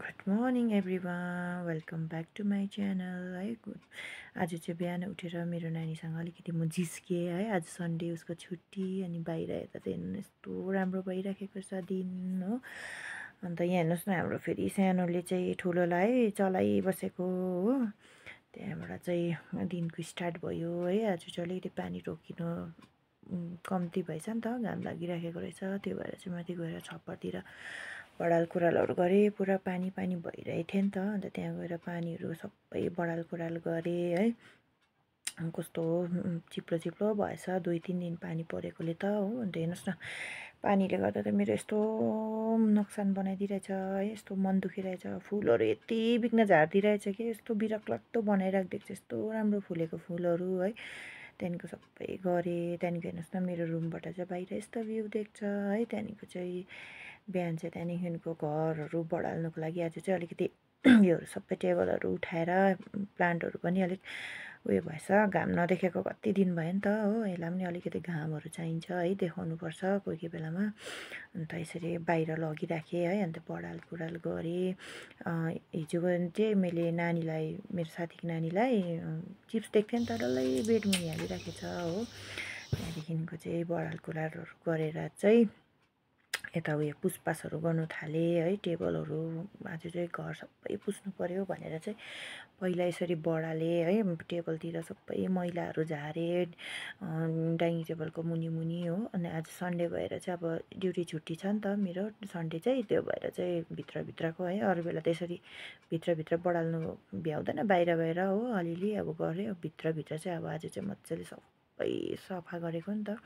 Good morning everyone, welcome back to my channel है। आज चाहिँ बिहान उठेर मेरो नानीसँग अलिकति म जिस्केँ है। आज सन्डे, उसको छुट्टी। अनि बाहिर हेर्दा चाहिँ हेर्नु यस्तो राम्रो भइराखेको छ दिन हो। अन्त यहाँ हेर्नुहोस् न, हाम्रो फेरि सानोले चाहिँ ठुलोलाई चलाइबसेको हो। त्यहाँबाट चाहिँ दिनको स्टार्ट भयो है। आज चाहिँ अलिकति पानी रोकिनु कम्ती भएछ नि त, घाम लागिराखेको रहेछ। त्यो भएर चाहिँ माथि गएर छप्परतिर बडाल कुडालहरू गरेँ। पुरा पानी पानी भइरहेको थियो नि त। अन्त त्यहाँ गएर पानीहरू सबै बडाल कुडाल गरेँ है। कस्तो चिप्लो चिप्लो भएछ 2-3 दिन पानी परेकोले त हो। अन्त हेर्नुहोस् न, पानीले गर्दा त मेरो यस्तो नोक्सान बनाइदिरहेछ है। यस्तो मन दुखिरहेछ। फुलहरू यति बिघ्न झारिदिरहेछ कि यस्तो बिरकलाग्दो बनाइराखिदिएको छ। यस्तो राम्रो फुलेको फुलहरू है। त्यहाँदेखिको सबै गरेँ। त्यहाँदेखिको हेर्नुहोस् न, मेरो रुमबाट चाहिँ बाहिर यस्तो भ्यू देख्छ है। त्यहाँदेखिको चाहिँ बिहान चाहिँ त्यहाँदेखिको घरहरू बढाल्नुको लागि आज चाहिँ अलिकति योहरू सबै टेबलहरू उठाएर प्लान्टहरू पनि अलिक उयो भएछ। घाम नदेखेको कति दिन भयो नि त हो। यसलाई पनि अलिकति घामहरू चाहिन्छ है, देखाउनुपर्छ कोही कोही बेलामा। अन्त यसरी बाहिर लगिराखेँ है। अन्त बडाल कुडाल गरेँ। हिजो चाहिँ मैले नानीलाई, मेरो साथीको नानीलाई चिप्स देख्थेँ नि त, डल्लै बेडमुनि हालिराखेको छ हो। त्यहाँदेखिको चाहिँ बडाल कुडालहरू गरेर चाहिँ यता उयो पुसपासहरू गर्नु थालेँ है। टेबलहरू आज चाहिँ घर सबै पुस्नु पऱ्यो भनेर चाहिँ पहिला यसरी बढालेँ है। टेबलतिर सबै मैलाहरू झारेँ, डाइनिङ टेबलको मुनि मुनि हो। अनि आज सन्डे भएर चाहिँ अब ड्युटी छुट्टी छ नि त मेरो, सन्डे चाहिँ। त्यो भएर चाहिँ भित्रभित्रको है, अरू बेला त्यसरी भित्रभित्र बढाल्नु भ्याउँदैन, बाहिर बाहिर हो अलिअलि अब गरेँ। भित्रभित्र चाहिँ अब आज चाहिँ मजाले सबै सफा गरेको नि त।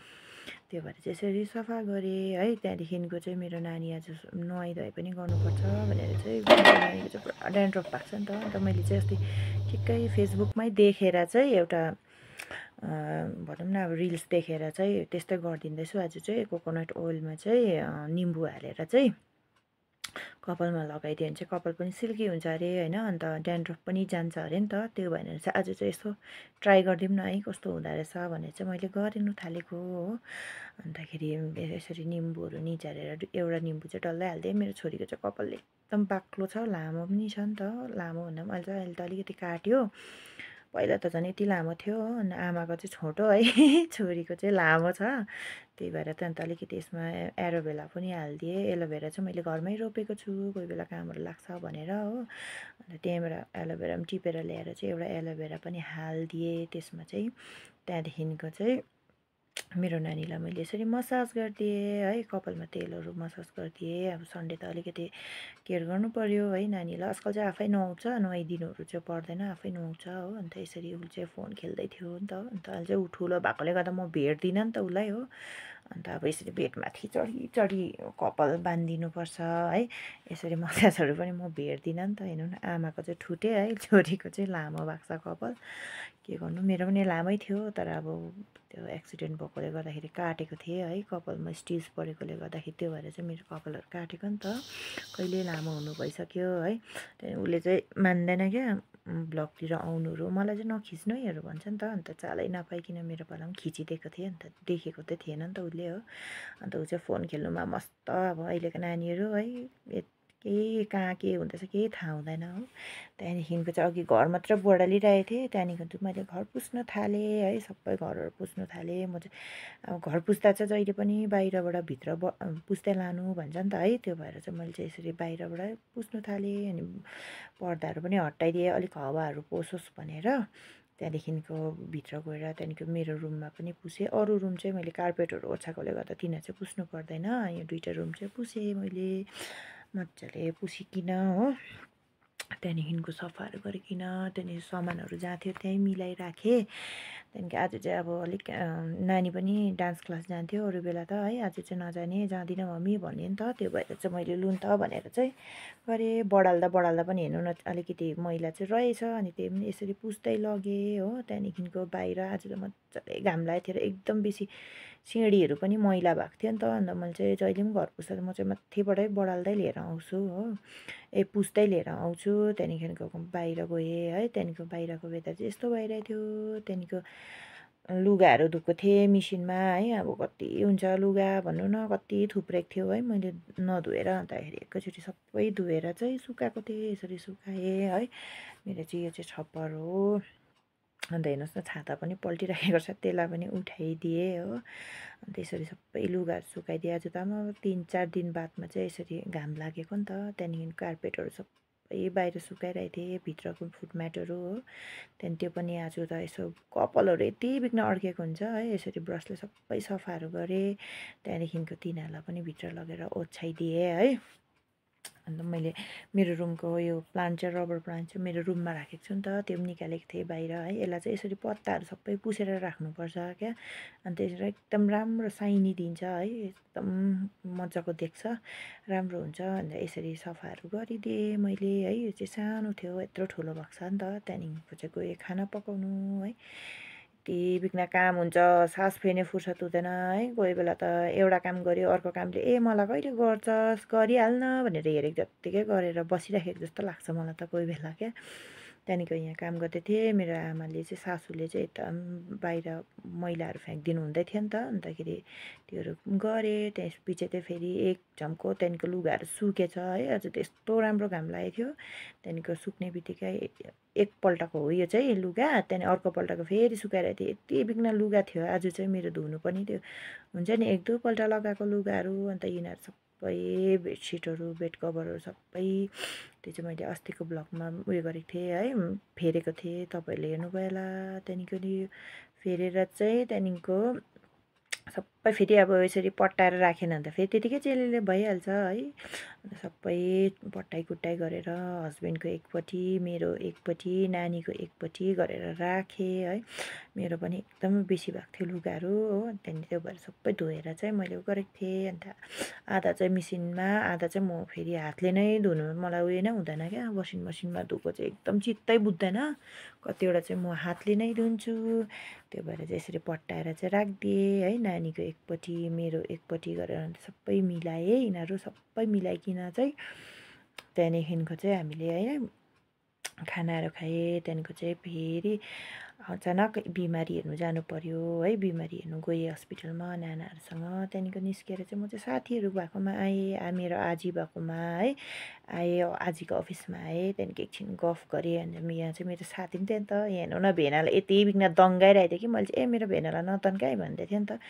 त्यो भएर चाहिँ यसरी सफा गरेँ है। त्यहाँदेखिको चाहिँ मेरो नानी आज नुहाइधुवाइ पनि गर्नुपर्छ भनेर चाहिँ नानीको चाहिँ पुरा ड्यान्ड्रफ भएको छ नि त। अन्त मैले चाहिँ अस्ति ठिक्कै फेसबुकमै देखेर चाहिँ एउटा भनौँ न अब रिल्स देखेर चाहिँ त्यस्तै गरिदिँदैछु। आज चाहिँ कोकोनट ओइलमा चाहिँ निम्बु हालेर चाहिँ कपालमा लगाइदियो भने चाहिँ कपाल पनि सिल्की हुन्छ अरे होइन। अन्त ड्यान्ड्रफ पनि जान्छ अरे नि त। त्यो भएर चाहिँ आज चाहिँ यसो ट्राई गरिदिउँ न है, कस्तो हुँदो रहेछ भनेर चाहिँ मैले गरिनु थालेको हो। अन्तखेरि यसरी निम्बुहरू निचारेर एउटा निम्बु चाहिँ डल्लै हालिदिएँ। मेरो छोरीको चाहिँ कपाल एकदम बाक्लो छ, लामो पनि छ नि त। लामो भन्दा पनि अहिले त अलिकति काट्यो, पहिला त झन् यति लामो थियो हो। अनि आमाको चाहिँ छोटो है, छोरीको चाहिँ लामो छ। त्यही भएर त अन्त अलिकति यसमा एलोभेरा पनि हालिदिएँ। एलोभेरा चाहिँ मैले घरमै रोपेको छु, कोही बेला कामहरू लाग्छ भनेर हो। अन्त त्यहाँबाट एलोभेरा पनि टिपेर ल्याएर चाहिँ एउटा एलोभेरा पनि हालिदिएँ त्यसमा चाहिँ। त्यहाँदेखिको चाहिँ मेरो नानीलाई मैले यसरी मसाज गरिदिएँ है, कपालमा तेलहरू मसाज गरिदिएँ। अब सन्डे त अलिकति केयर गर्नु पऱ्यो है नानीलाई। आजकल चाहिँ आफै नुहाउँछ, नुहाइदिनुहरू चाहिँ पर्दैन, आफै नुहाउँछ हो। अन्त यसरी उसले चाहिँ फोन खेल्दै थियो नि त। अन्त अहिले चाहिँ ऊ ठुलो भएकोले गर्दा म भेट्दिनँ नि त उसलाई हो। अन्त अब यसरी बेडमाथि चढी चढी कपाल बाँधिदिनुपर्छ है। यसरी मसाजहरू पनि म भेट्दिनँ नि त। हेर्नु न, आमाको चाहिँ ठुटे है, छोरीको चाहिँ लामो भएको छ कपाल। के गर्नु, मेरो पनि लामै थियो, तर अब त्यो एक्सिडेन्ट भएकोले गर्दाखेरि काटेको थिएँ है। कपालमा स्टिच परेकोले गर्दाखेरि त्यो भएर चाहिँ मेरो कपालहरू काटेको नि त। कहिले लामो हुनु भइसक्यो है। त्यहाँदेखि उसले चाहिँ मान्दैन क्या ब्लगतिर आउनुहरू। मलाई चाहिँ नखिच्नु हैहरू भन्छ नि त। अन्त चालै नपाइकन मेरो पाला पनि खिचिदिएको थिएँ। अन्त देखेको त थिएन नि त उसले हो। अन्त ऊ चाहिँ फोन खेल्नुमा मस्त। अब अहिलेको नानीहरू है, केही कहाँ के हुँदैछ केही थाहा हुँदैन हो। त्यहाँदेखिको चाहिँ अघि घर मात्र बढालिरहेको थिएँ। त्यहाँदेखि चाहिँ मैले घर पुस्न थालेँ है, सबै घरहरू पुस्नु थालेँ। म चाहिँ अब घर पुस्दा चाहिँ जहिले पनि बाहिरबाट भित्र पुस्दै लानु भन्छ नि त है। त्यो भएर चाहिँ मैले चाहिँ यसरी बाहिरबाट पुस्नु थालेँ। अनि पर्दाहरू पनि हटाइदिएँ, अलिक हावाहरू पसोस् भनेर। त्यहाँदेखिको भित्र गएर त्यहाँदेखिको मेरो रुममा पनि पुसेँ। अरू रुम चाहिँ मैले कार्पेटहरू ओछ्याएकोले गर्दा तिनीहरू चाहिँ पुस्नु पर्दैन। यो दुईवटा रुम चाहिँ पुसेँ मैले मजाले पुसिकन हो। त्यहाँदेखिको सफाहरू गरिकन त्यहाँदेखि सामानहरू जहाँ थियो त्यहीँ मिलाइराखेँ। त्यहाँदेखि आज चाहिँ अब अलिक नानी पनि डान्स क्लास जान्थ्यो अरू बेला त है। आज चाहिँ नजाने, जाँदिनँ मम्मी भन्यो नि त। त्यो भएर चाहिँ मैले लुन त भनेर चाहिँ गरेँ। बढाल्दा बढाल्दा पनि हेर्नु न, अलिकति मैला चाहिँ रहेछ। अनि त्यही पनि यसरी पुस्दै लगेँ हो। त्यहाँदेखिको बाहिर आज त मजाले घाम लागेको थियो र एकदम बेसी सिँढीहरू पनि मैला भएको थियो नि त। अन्त मैले चाहिँ जहिले पनि घर पुस्दा म चाहिँ माथिबाटै बढाल्दै लिएर आउँछु हो, पुस्दै लिएर आउँछु। त्यहाँदेखिको बाहिर गएँ है। त्यहाँदेखिको बाहिरको वेदर चाहिँ यस्तो भइरहेको थियो। त्यहाँदेखिको लुगाहरू धोएको थिएँ मिसिनमा है। अब कति हुन्छ लुगा भन्नु न, कति थुप्रेको थियो है मैले नधोएर। अन्तखेरि एकैचोटि सबै धोएर चाहिँ सुकाएको थिएँ। यसरी सुकाएँ है। मेरो चाहिँ यो चाहिँ छप्पर हो। अन्त हेर्नुहोस् न, छाता पनि पल्टिराखेको छ, त्यसलाई पनि उठाइदिएँ हो। अन्त यसरी सबै लुगाहरू सुकाइदिएँ। आज त म 3-4 दिन बादमा चाहिँ यसरी घाम लागेको नि त। त्यहाँदेखि कार्पेटहरू सबै बाहिर सुकाइरहेको थिएँ, भित्रको फुटम्याटहरू हो। त्यहाँदेखि त्यो पनि आज त यसो कपालहरू यति बिघ्न अड्केको हुन्छ है। यसरी ब्रसले सबै सफाहरू गरेँ। त्यहाँदेखिको तिनीहरूलाई पनि भित्र लगेर ओछ्याइदिएँ है। अन्त मैले मेरो रुमको यो प्लान्ट चाहिँ, रबर प्लान्ट चाहिँ मेरो रुममा राखेको छु नि त, त्यो पनि निकालेको थिएँ बाहिर है। यसलाई चाहिँ यसरी पत्ताहरू सबै पुसेर राख्नुपर्छ क्या। अन्त यसरी एकदम राम्रो साइनी दिन्छ है, एकदम मजाको देख्छ, राम्रो हुन्छ। अन्त यसरी सफाहरू गरिदिएँ मैले है। यो चाहिँ सानो थियो, यत्रो ठुलो भएको छ नि त। त्यहाँदेखिको चाहिँ गएँ खाना पकाउनु है। यति बिघ्न काम हुन्छ, सास फेर्ने फुर्सद हुँदैन है। कोही बेला त एउटा काम गऱ्यो, अर्को कामले मलाई कहिले गर्छस्, गरिहाल्न भनेर हेरेको जत्तिकै गरेर बसिराखेको जस्तो लाग्छ मलाई त कोही बेला क्या। त्यहाँदेखिको यहाँ काम गर्दै थिएँ। मेरो आमाले चाहिँ, सासूले चाहिँ यता बाहिर मैलाहरू फ्याँकिदिनु हुँदै थियो नि त। अन्तखेरि त्योहरू गरेँ। त्यसपछि चाहिँ फेरि एक झम्को त्यहाँदेखिको लुगाहरू सुकेछ है। आज त यस्तो राम्रो घाम लागेको थियो। त्यहाँदेखिको सुक्ने बित्तिकै एकपल्टको हो यो चाहिँ लुगा। त्यहाँदेखि अर्कोपल्टको फेरि सुकाइरहेको थिएँ। यति बिघ्न लुगा थियो आज चाहिँ मेरो धुनु पनि। त्यो हुन्छ नि, 1-2पल्ट लगाएको लुगाहरू। अन्त यिनीहरू सबै बेडसिटहरू, बेड कभरहरू सबै, त्यो चाहिँ मैले अस्तिको ब्लगमा उयो गरेको थिएँ है, फेरेको थिएँ। तपाईँहरूले हेर्नुभयो होला। त्यहाँदेखिको नि फेरेर चाहिँ त्यहाँदेखिको सबै फेरि अब यसरी पट्टाएर राखेन भने त फेरि त्यतिकै चेलेले भइहाल्छ है। अन्त सबै पट्टाइ गरेर हस्बेन्डको एकपट्टि, मेरो एकपट्टि, नानीको एकपट्टि गरेर राखेँ है। मेरो पनि एकदमै बेसी भएको थियो लुगाहरू हो। त्यहाँदेखि त्यो भएर सबै धोएर चाहिँ मैले गरेको थिएँ। अन्त आधा चाहिँ मिसिनमा, आधा चाहिँ म फेरि हातले नै धुनु मलाई उयो नै हुँदैन क्या। वासिङ मसिनमा धोएको चाहिँ एकदम चित्तै बुझ्दैन। कतिवटा चाहिँ म हातले नै धुन्छु। त्यो भएर चाहिँ यसरी पट्टाएर चाहिँ राखिदिएँ है। नानीको एकपट्टि, मेरो एकपट्टि गरेर अन्त सबै मिलाएँ। यिनीहरू सबै मिलाइकन चाहिँ त्यहाँदेखिको चाहिँ हामीले है खानाहरू खाएँ। त्यहाँदेखिको चाहिँ फेरि अचानक बिमारी हेर्नु जानु पर्यो है। बिमारी हेर्नु गएँ हस्पिटलमा नानाहरूसँग। त्यहाँदेखिको निस्केर चाहिँ म चाहिँ साथीहरू भएकोमा आएँ, मेरो आजी भएकोमा है आएँ, आजीको अफिसमा आएँ। त्यहाँदेखि एकछिन गफ गरेँ। अन्त यहाँ चाहिँ मेरो साथी पनि थियो नि त। यहाँ हेर्नु न, भेनालाई यति बिघ्न दङ्गाइरहेको थियो कि मैले चाहिँ मेरो भेनालाई नतन्काइ भन्दै थिएँ नि त।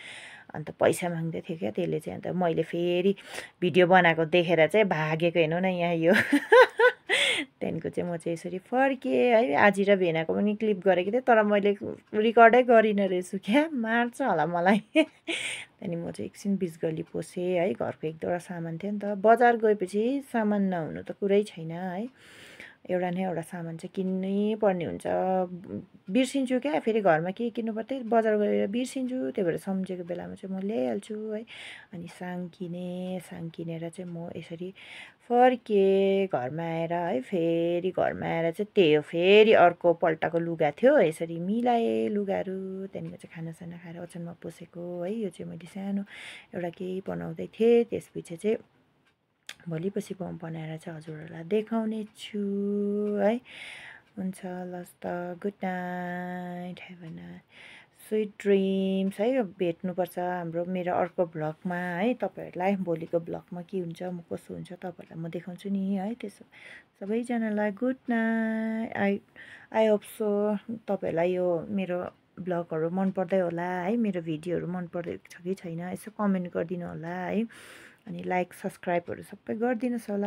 अन्त पैसा माग्दै थियो क्या त्यसले चाहिँ। अन्त मैले फेरि भिडियो बनाएको देखेर चाहिँ भागेको, हेर्नु न यहाँ यो। त्यहाँदेखिको चाहिँ म चाहिँ यसरी फर्केँ है। आजी र भेनाको पनि क्लिप गरेको थिएँ, तर मैले रिकर्डै गरिनँ रहेछु क्या, मार्छ होला मलाई। त्यहाँदेखि म चाहिँ एकछिन बिच गल्ली पसेँ है। घरको 1-2वटा सामान थियो नि त। बजार गएपछि सामान नहुनु त कुरै छैन है। एउटा न एउटा सामान चाहिँ किन्नै पर्ने हुन्छ। बिर्सिन्छु क्या, फेरि घरमा के किन्नु पर्थे बजार गएर बिर्सिन्छु। त्यही भएर सम्झेको बेलामा चाहिँ म ल्याइहाल्छु है। अनि साङ किनेर चाहिँ म यसरी फर्केँ घरमा आएर है। फेरि घरमा आएर चाहिँ त्यही हो, फेरि अर्कोपल्टको लुगा थियो, यसरी मिलाएँ लुगाहरू। त्यहाँदेखिको चाहिँ खानासाना खाएर ओछ्यानमा पसेको है। यो चाहिँ मैले सानो एउटा केही बनाउँदै थिएँ। त्यसपछि चाहिँ भोलि पर्सि बनाएर चाहिँ हजुरहरूलाई देखाउने छु है। हुन्छ, लस् त, good night, have a night sweet dreams है। भेट्नुपर्छ मेरो अर्को भ्लगमा है। तपाईँहरूलाई भोलिको भ्लगमा के हुन्छ, म कसो हुन्छ तपाईँहरूलाई म देखाउँछु नि है। त्यसो सबैजनालाई good night. I hope so तपाईँहरूलाई यो मेरो भ्लगहरू मन पर्दै होला है। मेरो भिडियोहरू मन पर्दै छ कि छैन यसो कमेन्ट गरिदिनु होला है। अनि लाइक सब्सक्राइबहरू सबै गरिदिनुहोस् होला।